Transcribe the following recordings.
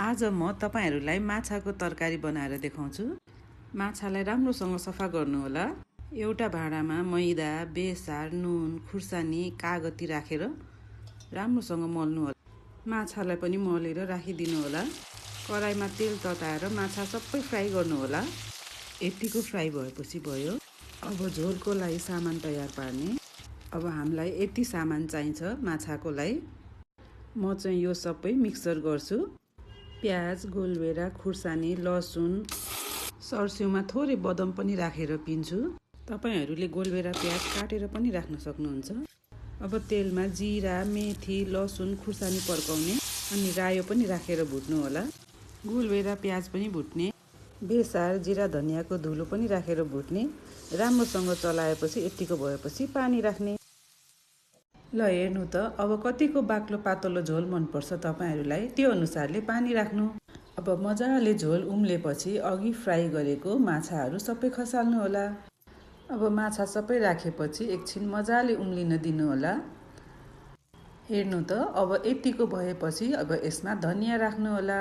आज म तपाईहरुलाई माछाको तरकारी बनाएर देखाउँछु। माछालाई राम्रोसँग सफा गर्नुहोला। एउटा भाँडामा मैदा, बेसार, नुन, खुर्सानी, कागती राखेर राम्रोसँग मल्नुहोला। माछालाई पनि मलेर राखिदिनु होला। कराईमा तेल तताएर माछा सबै फ्राई गर्नुहोला। यतिको फ्राई भएपछि भयो। अब झोलको लागि सामान तयार पार्ने। अब हामीलाई यति सामान चाहिन्छ माछाको लागि। म चाहिँ यो सबै मिक्सर गर्छु। प्याज, गोलभेरा, खुर्सानी, लसुन, सर्स्युमा थोरै बदम पनि राखेर पिन्छु। तपाईहरुले गोलभेरा प्याज काटेर पनि राख्न सक्नुहुन्छ। अब तेलमा जिरा, मेथी, लसुन, खुर्सानी पड्काउने अनि रायो पनि राखेर भुट्नु होला। गोलभेरा प्याज पनि भुट्ने। बेसार, जिरा, धनियाको धुलो पनि राखेर भुट्ने। राम्रोसँग चलाएपछि यतिको भएपछि पानी राख्ने। ल हेर्नु त अब कतिको बाक्लो पातलो झोल मनपर्छ तपाईहरुलाई त्यो अनुसारले पानी राख्नु। अब मजाले झोल उम्लेपछि अघि फ्राई गरेको माछाहरू सबै खसाल्नु होला। अब माछा सबै राखेपछि एकछिन मजाले उम्लिन दिनु होला। हेर्नु त अब यतिको भएपछि अब यसमा धनिया राख्नु होला।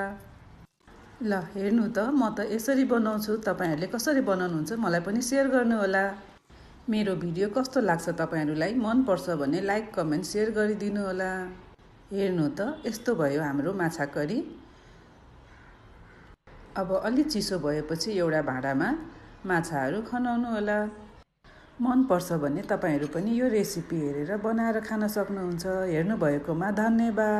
ल हेर्नु त म त यसरी बनाउँछु। तपाईहरुले कसरी बनाउनुहुन्छ मलाई पनि शेयर गर्नु होला। मेरो भिडियो कस्तो लाग्छ तपाईहरुलाई मन पर्छ भने लाइक, कमेन्ट, शेयर गरिदिनु होला। हेर्नु त यस्तो भयो हाम्रो माछा करी। अब अलि चिसो भएपछि एउटा भाँडामा माछाहरू खनाउनु होला। मन पर्छ भने तपाईहरु पनि यो रेसिपी हेरेर बनाएर खान सक्नुहुन्छ। हेर्नु भएकोमा धन्यवाद।